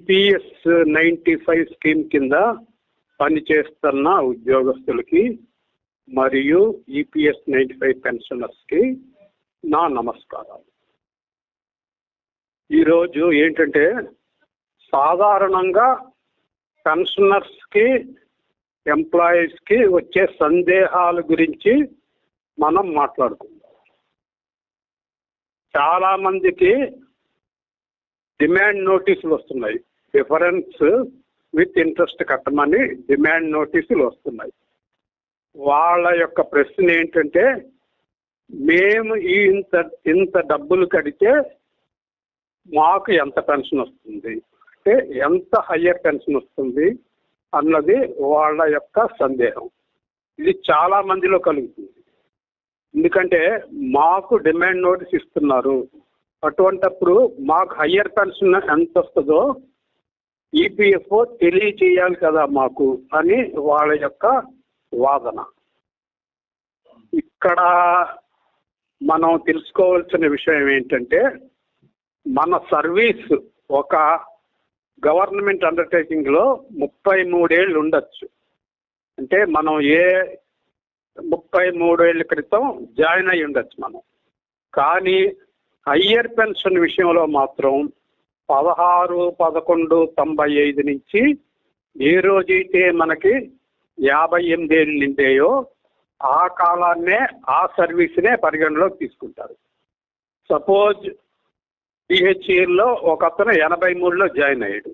EPS 95 scheme కింద పనిచేస్తున్న ఉద్యోగస్తులకి మరియు ఈపీఎస్ 95 పెన్షనర్స్కి నా నమస్కారాలు. ఈరోజు ఏంటంటే సాధారణంగా పెన్షనర్స్కి ఎంప్లాయీస్కి వచ్చే సందేహాల గురించి మనం మాట్లాడుకుందాం. చాలామందికి డిమాండ్ నోటీసులు వస్తున్నాయి. డిఫరెన్స్ విత్ ఇంట్రెస్ట్ కట్టమని డిమాండ్ నోటీసులు వస్తున్నాయి. వాళ్ళ యొక్క ప్రశ్న ఏంటంటే, మేము ఇంత డబ్బులు కడితే మాకు ఎంత పెన్షన్ వస్తుంది, అంటే ఎంత హయ్యర్ పెన్షన్ వస్తుంది అన్నది వాళ్ళ యొక్క సందేహం. ఇది చాలా మందిలో కలుగుతుంది. ఎందుకంటే మాకు డిమాండ్ నోటీస్ ఇస్తున్నారు, అటువంటప్పుడు మాకు హయ్యర్ పెన్షన్ ఎంత వస్తుందో ఈపీఎఫ్ఓ తెలియచేయాలి కదా మాకు అని వాళ్ళ యొక్క వాదన. ఇక్కడ మనం తెలుసుకోవాల్సిన విషయం ఏంటంటే, మన సర్వీస్ ఒక గవర్నమెంట్ అండర్టేకింగ్లో 33 ఏళ్ళు ఉండొచ్చు. అంటే మనం 33 ఏళ్ళ క్రితం జాయిన్ అయి ఉండొచ్చు మనం. కానీ హయ్యర్ పెన్షన్ విషయంలో మాత్రం 16/11/95 నుంచి ఏ రోజైతే మనకి 58 ఏళ్ళు నిండాయో ఆ కాలాన్నే ఆ సర్వీస్నే పరిగణలోకి తీసుకుంటారు. సపోజ్ పిహెచ్ఈలో ఒక అతను 83లో జాయిన్ అయ్యాడు.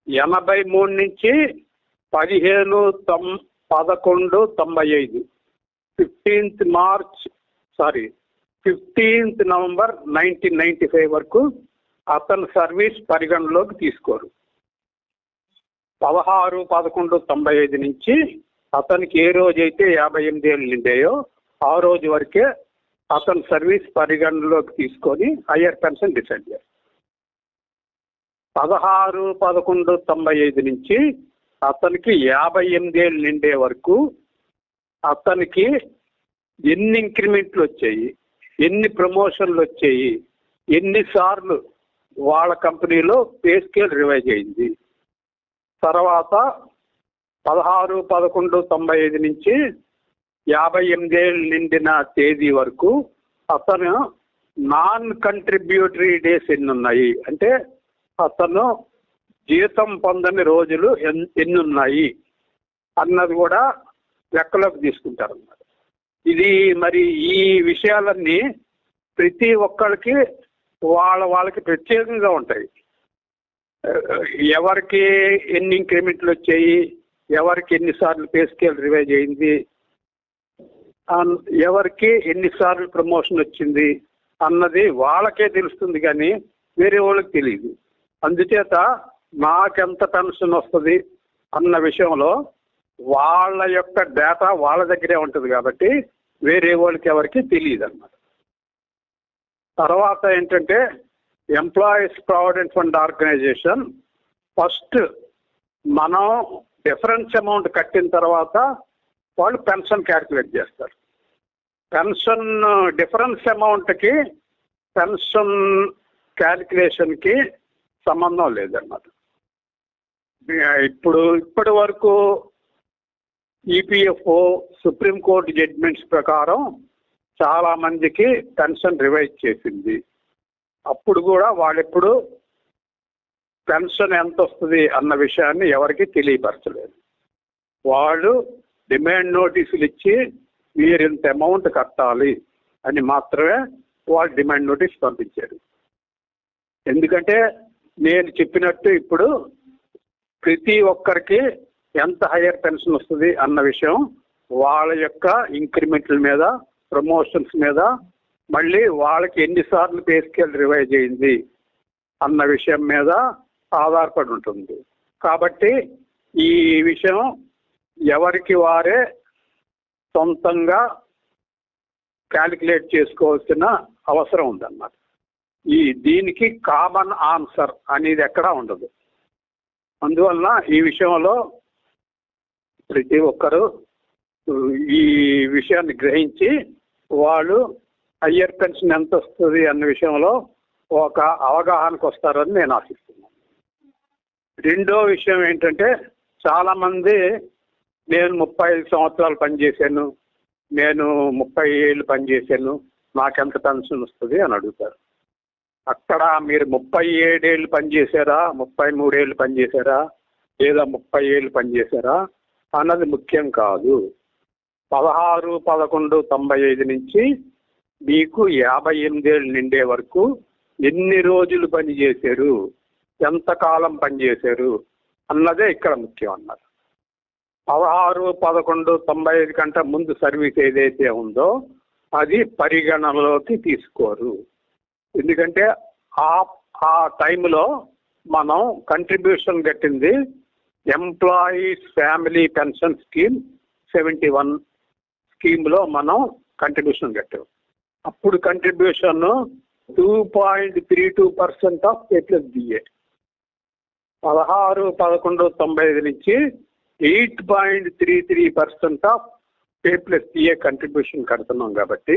83 నుంచి 15/11/95 15th నవంబర్ 1995 వరకు అతని సర్వీస్ పరిగణలోకి తీసుకోరు. 16/11/95 నుంచి అతనికి ఏ రోజైతే 58 ఏళ్ళు నిండాయో ఆ రోజు వరకే అతని సర్వీస్ పరిగణలోకి తీసుకొని హయ్యర్ పెన్షన్ డిసైడ్ చేస్తారు. 16/11/95 నుంచి అతనికి 58 ఏళ్ళు నిండే వరకు అతనికి ఎన్ని ఇంక్రిమెంట్లు వచ్చాయి, ఎన్ని ప్రమోషన్లు వచ్చాయి, ఎన్నిసార్లు వాళ్ళ కంపెనీలో పే స్కేల్ రివైజ్ అయింది. తర్వాత 16/11/95 నుంచి 58 ఏళ్ళు నిండిన తేదీ వరకు అతను నాన్ కంట్రిబ్యూటరీ డేస్ ఎన్ని ఉన్నాయి, అంటే అతను జీతం పొందని రోజులు ఎన్ని ఉన్నాయి అన్నది కూడా లెక్కలోకి తీసుకుంటారు అన్నమాట. ఇది మరి ఈ విషయాలన్నీ ప్రతి ఒక్కరికి వాళ్ళకి ప్రత్యేకంగా ఉంటాయి. ఎవరికి ఎన్ని ఇంక్రిమెంట్లు వచ్చాయి, ఎవరికి ఎన్నిసార్లు పే స్కేల్ రివైజ్ అయింది, ఎవరికి ఎన్నిసార్లు ప్రమోషన్ వచ్చింది అన్నది వాళ్ళకే తెలుస్తుంది, కానీ వేరే వాళ్ళకి తెలియదు. అందుచేత నాకెంత పెన్షన్ వస్తుంది అన్న విషయంలో వాళ్ళ యొక్క డేటా వాళ్ళ దగ్గరే ఉంటుంది కాబట్టి వేరే వాళ్ళకి ఎవరికి తెలియదు అన్నమాట. తర్వాత ఏంటంటే, employees provident fund organisation first మనం డిఫరెన్స్ అమౌంట్ కట్టిన తర్వాత వాళ్ళు పెన్షన్ క్యాల్కులేట్ చేస్తారు. పెన్షన్ డిఫరెన్స్ అమౌంట్కి పెన్షన్ క్యాల్కులేషన్కి సంబంధం లేదన్నమాట. ఇప్పటి వరకు ఈపీఎఫ్ఓ సుప్రీంకోర్టు జడ్జిమెంట్స్ ప్రకారం చాలామందికి పెన్షన్ రివైజ్ చేసింది. అప్పుడు కూడా వాళ్ళెప్పుడు పెన్షన్ ఎంత వస్తుంది అన్న విషయాన్ని ఎవరికి తెలియపరచలేదు. వాళ్ళు డిమాండ్ నోటీసులు ఇచ్చి మీరు ఇంత అమౌంట్ కట్టాలి అని మాత్రమే వాళ్ళు డిమాండ్ నోటీస్ పంపించారు. ఎందుకంటే నేను చెప్పినట్టు ఇప్పుడు ప్రతి ఒక్కరికి ఎంత హయ్యర్ పెన్షన్ వస్తుంది అన్న విషయం వాళ్ళ యొక్క ఇంక్రిమెంట్ల మీద, ప్రమోషన్స్ మీద, మళ్ళీ వాళ్ళకి ఎన్నిసార్లు పే స్కేల్ రివైజ్ అయింది అన్న విషయం మీద ఆధారపడి ఉంటుంది. కాబట్టి ఈ విషయం ఎవరికి వారే సొంతంగా క్యాలిక్యులేట్ చేసుకోవాల్సిన అవసరం ఉందన్నమాట. దీనికి కామన్ ఆన్సర్ అనేది ఎక్కడా ఉండదు. అందువలన ఈ విషయంలో ప్రతి ఒక్కరూ ఈ విషయాన్ని గ్రహించి వాళ్ళు హయ్యర్ పెన్షన్ ఎంత వస్తుంది అన్న విషయంలో ఒక అవగాహనకు వస్తారని నేను ఆశిస్తున్నాను. రెండో విషయం ఏంటంటే చాలామంది నేను 35 సంవత్సరాలు పనిచేశాను, నేను 30 ఏళ్ళు పనిచేశాను, నాకెంత పెన్షన్ వస్తుంది అని అడుగుతారు. అక్కడ మీరు 37 ఏళ్ళు పనిచేశారా, 33 ఏళ్ళు పనిచేశారా, లేదా 30 ఏళ్ళు పనిచేశారా అన్నది ముఖ్యం కాదు. 16/11/95 నుంచి మీకు 58 ఏళ్ళు నిండే వరకు ఎన్ని రోజులు పనిచేశారు, ఎంతకాలం పనిచేశారు అన్నదే ఇక్కడ ముఖ్యం అన్నారు. 16/11/95 కంటే ముందు సర్వీస్ ఏదైతే ఉందో అది పరిగణనలోకి తీసుకోరు. ఎందుకంటే ఆ టైంలో మనం కంట్రిబ్యూషన్ కట్టింది ఎంప్లాయీస్ ఫ్యామిలీ పెన్షన్ స్కీమ్ 71 స్కీమ్లో మనం కంట్రిబ్యూషన్ కట్టాం. అప్పుడు కంట్రిబ్యూషన్ 2.32% ఆఫ్ A+DA. 16/11/95 నుంచి 8.33% ఆఫ్ A+DA కంట్రిబ్యూషన్ కడుతున్నాం. కాబట్టి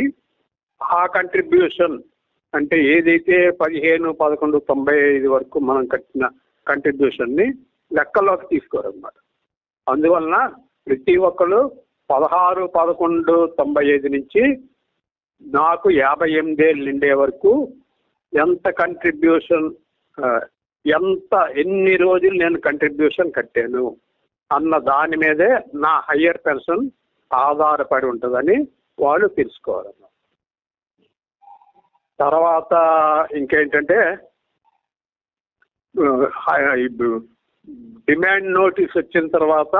ఆ కంట్రిబ్యూషన్ అంటే ఏదైతే 15/11/95 వరకు మనం కట్టిన కంట్రిబ్యూషన్ని లెక్కలోకి తీసుకోరన్నమాట. అందువలన ప్రతి ఒక్కరు 16/11/95 నుంచి నాకు 58 ఏళ్ళు నిండే వరకు ఎంత కంట్రిబ్యూషన్, ఎన్ని రోజులు నేను కంట్రిబ్యూషన్ కట్టాను అన్న దాని మీదే నా హయ్యర్ పెన్షన్ ఆధారపడి ఉంటుందని వాళ్ళు తెలుసుకోవాలన్నమాట. తర్వాత ఇంకేంటంటే డిమాండ్ నోటీస్ వచ్చిన తర్వాత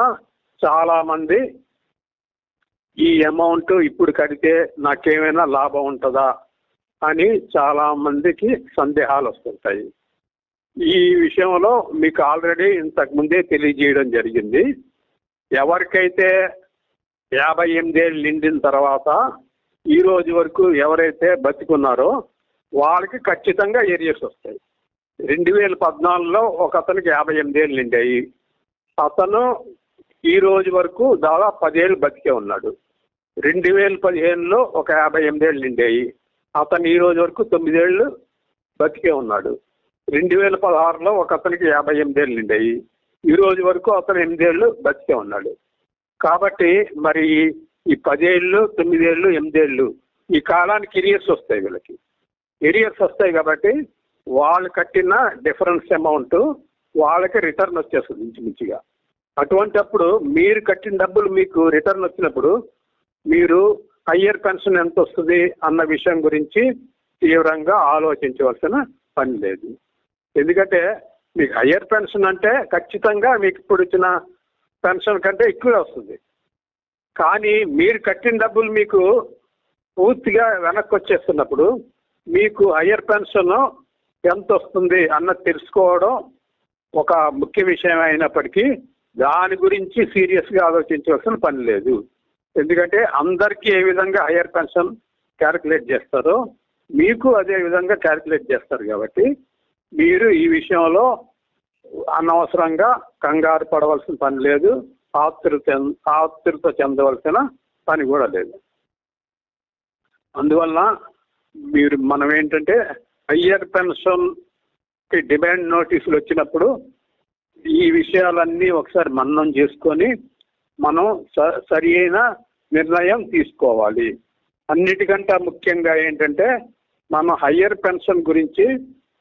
చాలామంది ఈ అమౌంట్ ఇప్పుడు కడితే నాకేమైనా లాభం ఉంటుందా అని చాలామందికి సందేహాలు వస్తుంటాయి. ఈ విషయంలో మీకు ఆల్రెడీ ఇంతకుముందే తెలియజేయడం జరిగింది. ఎవరికైతే 58 ఏళ్ళు నిండిన తర్వాత ఈ రోజు వరకు ఎవరైతే బతికున్నారో వాళ్ళకి ఖచ్చితంగా ఏరియర్స్ వస్తాయి. 2014లో ఒక అతనికి 58 ఏళ్ళు నిండాయి. అతను ఈ రోజు వరకు దాదాపు 10 ఏళ్ళు బతికే ఉన్నాడు. 2015లో ఒక 58 ఏళ్ళు నిండాయి. అతను ఈ రోజు వరకు 9 ఏళ్ళు బతికే ఉన్నాడు. 2016లో ఒక అతనికి 58 ఏళ్ళు నిండాయి. ఈ రోజు వరకు అతను 8 ఏళ్ళు బతికే ఉన్నాడు. కాబట్టి మరి ఈ 10 ఏళ్ళు, 9 ఏళ్ళు, 8 ఏళ్ళు ఈ కాలానికి ఏరియర్స్ వస్తాయి. వీళ్ళకి ఏరియర్స్ వస్తాయి కాబట్టి వాళ్ళు కట్టిన డిఫరెన్స్ అమౌంట్ వాళ్ళకి రిటర్న్ వచ్చేస్తుంది ఇంచుమించుగా. అటువంటిప్పుడు మీరు కట్టిన డబ్బులు మీకు రిటర్న్ వచ్చినప్పుడు మీరు హయ్యర్ పెన్షన్ ఎంత వస్తుంది అన్న విషయం గురించి తీవ్రంగా ఆలోచించవలసిన పని లేదు. ఎందుకంటే మీకు హయ్యర్ పెన్షన్ అంటే ఖచ్చితంగా మీకు ఇప్పుడు ఇచ్చిన పెన్షన్ కంటే ఎక్కువే వస్తుంది. కానీ మీరు కట్టిన డబ్బులు మీకు పూర్తిగా వెనక్కి వచ్చేస్తున్నప్పుడు మీకు హయ్యర్ పెన్షన్ ఎంత వస్తుంది అన్నది తెలుసుకోవడం ఒక ముఖ్య విషయం అయినప్పటికీ దాని గురించి సీరియస్గా ఆలోచించవలసిన పని లేదు. ఎందుకంటే అందరికీ ఏ విధంగా హయ్యర్ పెన్షన్ క్యాలిక్యులేట్ చేస్తారో మీకు అదే విధంగా క్యాలిక్యులేట్ చేస్తారు. కాబట్టి మీరు ఈ విషయంలో అనవసరంగా కంగారు పడవలసిన పని లేదు, ఆతృత చెందవలసిన పని కూడా లేదు. అందువల్ల మనం ఏంటంటే హయ్యర్ పెన్షన్కి డిమాండ్ నోటీసులు వచ్చినప్పుడు ఈ విషయాలన్నీ ఒకసారి మననం చేసుకొని మనం సరి అయిన నిర్ణయం తీసుకోవాలి. అన్నిటికంటే ముఖ్యంగా ఏంటంటే మనం హయ్యర్ పెన్షన్ గురించి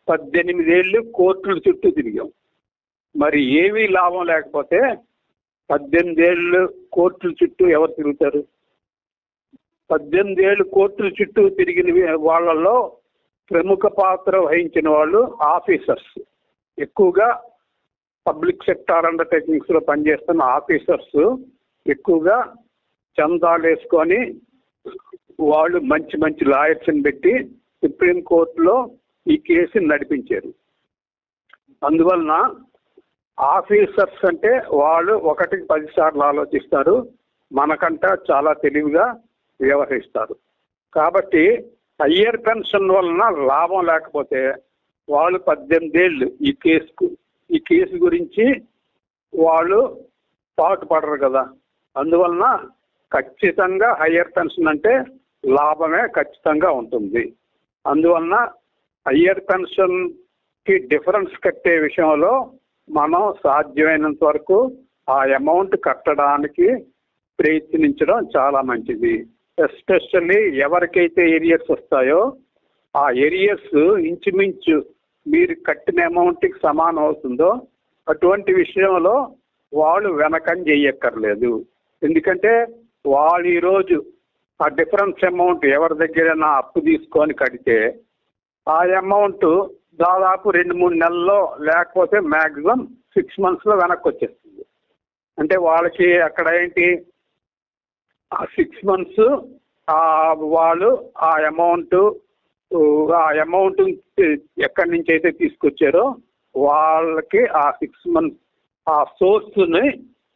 18 ఏళ్ళు కోర్టుల చుట్టూ తిరిగాం. మరి ఏమీ లాభం లేకపోతే 18 ఏళ్ళు కోర్టుల చుట్టూ ఎవరు తిరుగుతారు? 18 ఏళ్ళు కోర్టుల చుట్టూ తిరిగిన వాళ్ళల్లో ప్రముఖ పాత్ర వహించిన వాళ్ళు ఆఫీసర్స్. ఎక్కువగా పబ్లిక్ సెక్టార్ అండర్టేకింగ్స్లో పనిచేస్తున్న ఆఫీసర్స్ ఎక్కువగా చందాలు వేసుకొని వాళ్ళు మంచి మంచి లాయర్స్ని పెట్టి సుప్రీంకోర్టులో ఈ కేసుని నడిపించారు. అందువలన ఆఫీసర్స్ అంటే వాళ్ళు 1కి 10 సార్లు ఆలోచిస్తారు, మనకంటే చాలా తెలివిగా వ్యవహరిస్తారు. కాబట్టి హయ్యర్ పెన్షన్ వలన లాభం లేకపోతే వాళ్ళు 18 ఏళ్ళు ఈ కేసు గురించి వాళ్ళు పాటుపడరు కదా. అందువలన ఖచ్చితంగా హయ్యర్ పెన్షన్ అంటే లాభమే ఖచ్చితంగా ఉంటుంది. అందువలన హయ్యర్ పెన్షన్కి డిఫరెన్స్ కట్టే విషయంలో మనం సాధ్యమైనంత వరకు ఆ అమౌంట్ కట్టడానికి ప్రయత్నించడం చాలా మంచిది. ఎస్పెషల్లీ ఎవరికైతే ఏరియర్స్ వస్తాయో ఆ ఏరియర్స్ ఇంచుమించు మీరు కట్టిన అమౌంట్కి సమానం అవుతుందో అటువంటి విషయంలో వాళ్ళు వెనకం చెయ్యక్కర్లేదు. ఎందుకంటే వాళ్ళు ఈరోజు ఆ డిఫరెన్స్ అమౌంట్ ఎవరి దగ్గరైనా అప్పు తీసుకొని కడితే ఆ అమౌంట్ దాదాపు 2-3 నెలల్లో లేకపోతే మ్యాక్సిమం 6 monthsలో వెనక్కి వచ్చేస్తుంది. అంటే వాళ్ళకి అక్కడ ఏంటి ఆ 6 months వాళ్ళు ఆ అమౌంట్ ఎక్కడి నుంచి అయితే తీసుకొచ్చారో వాళ్ళకి ఆ 6 months ఆ సోర్స్ని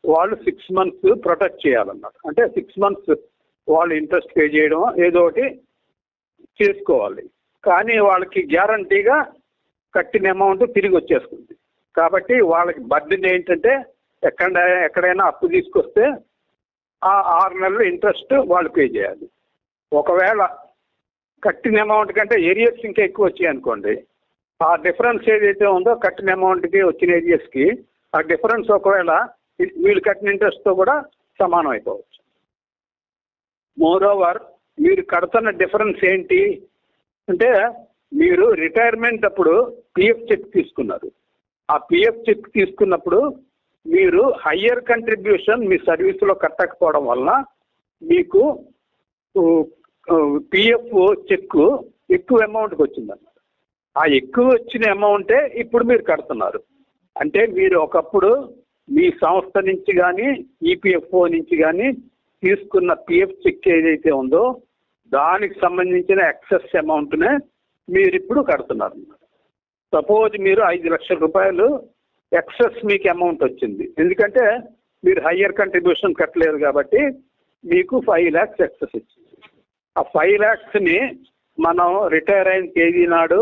వాళ్ళు 6 months ప్రొటెక్ట్ చేయాలన్నమాట. అంటే 6 months వాళ్ళు ఇంట్రెస్ట్ పే చేయడం ఏదో ఒకటి చేసుకోవాలి. కానీ వాళ్ళకి గ్యారంటీగా కట్టిన అమౌంట్ తిరిగి వచ్చేస్తుంది. కాబట్టి వాళ్ళకి బర్డెన్ ఏంటంటే ఎక్కడైనా అప్పు తీసుకొస్తే ఆ 6 నెలలు ఇంట్రెస్ట్ వాళ్ళు పే చేయాలి. ఒకవేళ కట్టిన అమౌంట్ కంటే ఏరియర్స్ ఇంకా ఎక్కువ వచ్చాయి అనుకోండి, ఆ డిఫరెన్స్ ఏదైతే ఉందో కట్టిన అమౌంట్కి వచ్చిన ఏరియర్స్కి ఆ డిఫరెన్స్ ఒకవేళ వీళ్ళు కట్టిన ఇంట్రెస్ట్తో కూడా సమానం అయిపోవచ్చు. మోరోవర్ మీరు కడుతున్న డిఫరెన్స్ ఏంటి అంటే మీరు రిటైర్మెంట్ అప్పుడు పిఎఫ్ చెక్ తీసుకున్నారు. ఆ పిఎఫ్ చెక్ తీసుకున్నప్పుడు మీరు హయ్యర్ కంట్రిబ్యూషన్ మీ సర్వీస్లో కట్టకపోవడం వల్ల మీకు పిఎఫ్ చెక్ ఎక్కువ అమౌంట్కి వచ్చిందన్నమాట. ఆ ఎక్కువ వచ్చిన అమౌంటే ఇప్పుడు మీరు కడుతున్నారు. అంటే మీరు ఒకప్పుడు మీ సంస్థ నుంచి కానీ ఈపీఎఫ్ఓ నుంచి కానీ తీసుకున్న పిఎఫ్ చెక్ ఏదైతే ఉందో దానికి సంబంధించిన ఎక్సెస్ అమౌంట్నే మీరు ఇప్పుడు కడుతున్నారు. సపోజ్ మీరు 5 లక్షల రూపాయలు ఎక్సెస్ మీకు అమౌంట్ వచ్చింది, ఎందుకంటే మీరు హయ్యర్ కంట్రిబ్యూషన్ కట్టలేదు కాబట్టి మీకు 5 lakhs ఎక్సెస్ వచ్చింది. ఆ 5 lakhsని మనం రిటైర్ అయిన తేదీ నాడు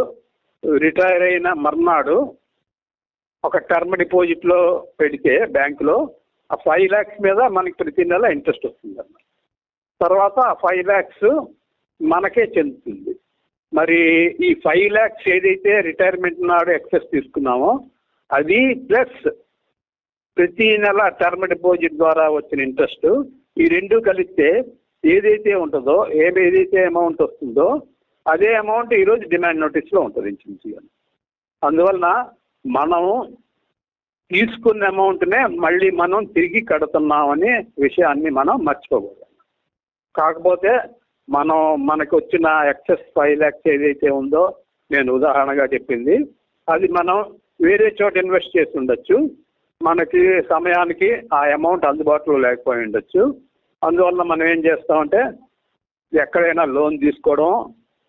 రిటైర్ అయిన మర్నాడు ఒక టర్మ్ డిపాజిట్లో పెడితే బ్యాంకులో ఆ 5 lakhs మీద మనకి ప్రతి నెల ఇంట్రెస్ట్ వస్తుంది అన్నమాట. తర్వాత ఆ 5 lakhs మనకే చెందుతుంది. మరి ఈ 5 lakhs ఏదైతే రిటైర్మెంట్ నాడు ఎక్సెస్ తీసుకున్నామో అది ప్లస్ ప్రతి నెల టర్మ్ డిపాజిట్ ద్వారా వచ్చిన ఇంట్రెస్ట్, ఈ రెండు కలిస్తే ఏదైతే ఉంటుందో ఏదైతే అమౌంట్ వస్తుందో అదే అమౌంట్ ఈరోజు డిమాండ్ నోటీస్లో ఉంటుంది ఇంచుమించుగా. అందువలన మనం తీసుకున్న అమౌంట్నే మళ్ళీ మనం తిరిగి కడుతున్నామనే విషయాన్ని మనం మర్చిపోకూడదు. కాకపోతే మనకు వచ్చిన ఎక్సెస్ 5 lakhs ఏదైతే ఉందో నేను ఉదాహరణగా చెప్పింది అది మనం వేరే చోట ఇన్వెస్ట్ చేసి ఉండొచ్చు, మనకి సమయానికి ఆ అమౌంట్ అందుబాటులో లేకపోయి ఉండొచ్చు. అందువల్ల మనం ఏం చేస్తామంటే ఎక్కడైనా లోన్ తీసుకోవడం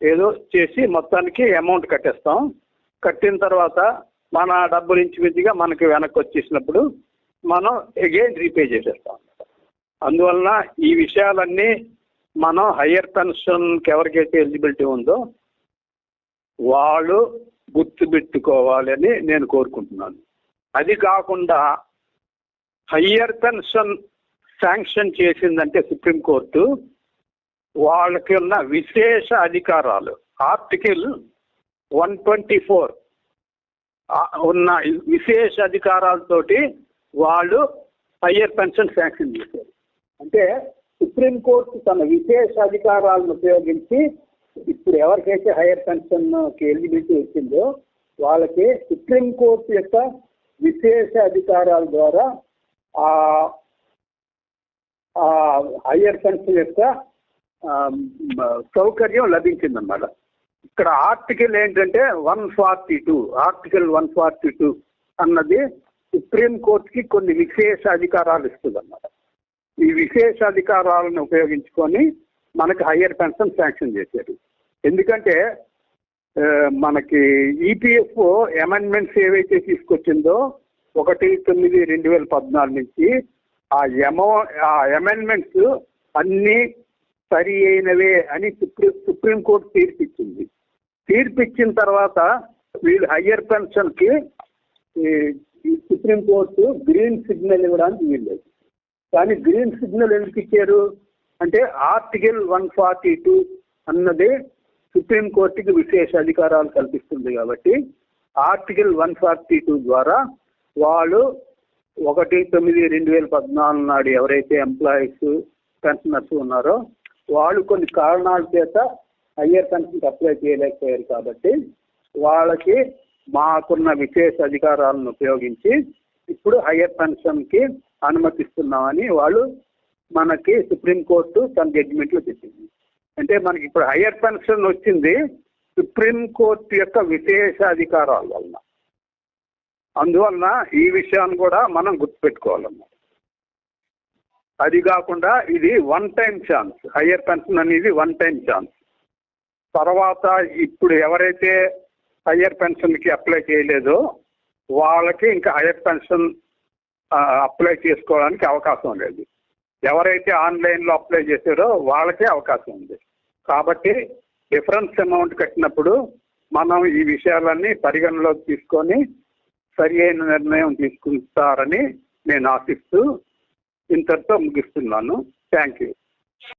ఏదో చేసి మొత్తానికి అమౌంట్ కట్టేస్తాం. కట్టిన తర్వాత మన డబ్బులు ఇంచుమించుగా మనకి వెనక్కి వచ్చేసినప్పుడు మనం అగైన్ రీపే చేసేస్తాం. అందువలన ఈ విషయాలన్నీ మనం హయ్యర్ పెన్షన్కి ఎవరికైతే ఎలిజిబిలిటీ ఉందో వాళ్ళు గుర్తుపెట్టుకోవాలని నేను కోరుకుంటున్నాను. అది కాకుండా హయ్యర్ పెన్షన్ శాంక్షన్ చేసిందంటే సుప్రీంకోర్టు వాళ్ళకి ఉన్న విశేష అధికారాలు ఆర్టికల్ 124 ఉన్న విశేష అధికారాలతోటి వాళ్ళు హయ్యర్ పెన్షన్ శాంక్షన్ చేశారు. అంటే సుప్రీంకోర్టు తన విశేష అధికారాలను ఉపయోగించి ఇప్పుడు ఎవరికైతే హయ్యర్ పెన్షన్కి ఎలిజిబిలిటీ వచ్చిందో వాళ్ళకి సుప్రీంకోర్టు యొక్క విశేష అధికారాల ద్వారా హయ్యర్ పెన్షన్ యొక్క సౌకర్యం లభించిందన్నమాట. ఇక్కడ ఆర్టికల్ ఏంటంటే 142 ఆర్టికల్ 142 అన్నది సుప్రీంకోర్టుకి కొన్ని విశేష అధికారాలు ఇస్తుందన్నమాట. ఈ విశేష అధికారాలను ఉపయోగించుకొని మనకి హయ్యర్ పెన్షన్ శాంక్షన్ చేశారు. ఎందుకంటే మనకి ఈపీఎఫ్ఓ అమెండ్మెంట్స్ ఏవైతే తీసుకొచ్చిందో 1/9/2014 నుంచి ఆ అమెండ్మెంట్స్ అన్నీ సరి అయినవే అని సుప్రీంకోర్టు తీర్పిచ్చింది. తీర్పిచ్చిన తర్వాత వీళ్ళు హయ్యర్ పెన్షన్కి సుప్రీంకోర్టు గ్రీన్ సిగ్నల్ ఇవ్వడానికి వీల్లేదు. కానీ గ్రీన్ సిగ్నల్ ఎందుకు ఇచ్చారు అంటే ఆర్టికల్ 142 అన్నది సుప్రీంకోర్టుకి విశేష అధికారాలు కల్పిస్తుంది కాబట్టి ఆర్టికల్ 142 ద్వారా వాళ్ళు 1/9/2014 నాడు ఎవరైతే ఎంప్లాయీస్ పెన్షనర్స్ ఉన్నారో వాళ్ళు కొన్ని కారణాల చేత హయ్యర్ పెన్షన్కి అప్లై చేయలేకపోయారు కాబట్టి వాళ్ళకి మాకున్న విశేష అధికారాలను ఉపయోగించి ఇప్పుడు హయ్యర్ పెన్షన్కి అనుమతిస్తున్నామని వాళ్ళు మనకి సుప్రీంకోర్టు తన జడ్జిమెంట్లో చెప్పింది. అంటే మనకి ఇప్పుడు హయ్యర్ పెన్షన్ వచ్చింది సుప్రీంకోర్టు యొక్క విశేష అధికారాల వలన. అందువలన ఈ విషయాన్ని కూడా మనం గుర్తుపెట్టుకోవాలన్నమాట. అది కాకుండా ఇది one time chance, higher pension అనేది వన్ టైం ఛాన్స్. తర్వాత ఇప్పుడు ఎవరైతే హయ్యర్ పెన్షన్కి అప్లై చేయలేదో వాళ్ళకి ఇంకా హయ్యర్ పెన్షన్ అప్లై చేసుకోవడానికి అవకాశం లేదు. ఎవరైతే ఆన్లైన్లో అప్లై చేశారో వాళ్ళకే అవకాశం ఉంది. కాబట్టి డిఫరెన్స్ అమౌంట్ కట్టినప్పుడు మనం ఈ విషయాలన్నీ పరిగణలోకి తీసుకొని సరి అయిన నిర్ణయం తీసుకుంటారని నేను ఆశిస్తూ ఇంతటితో ముగిస్తున్నాను. Thank you.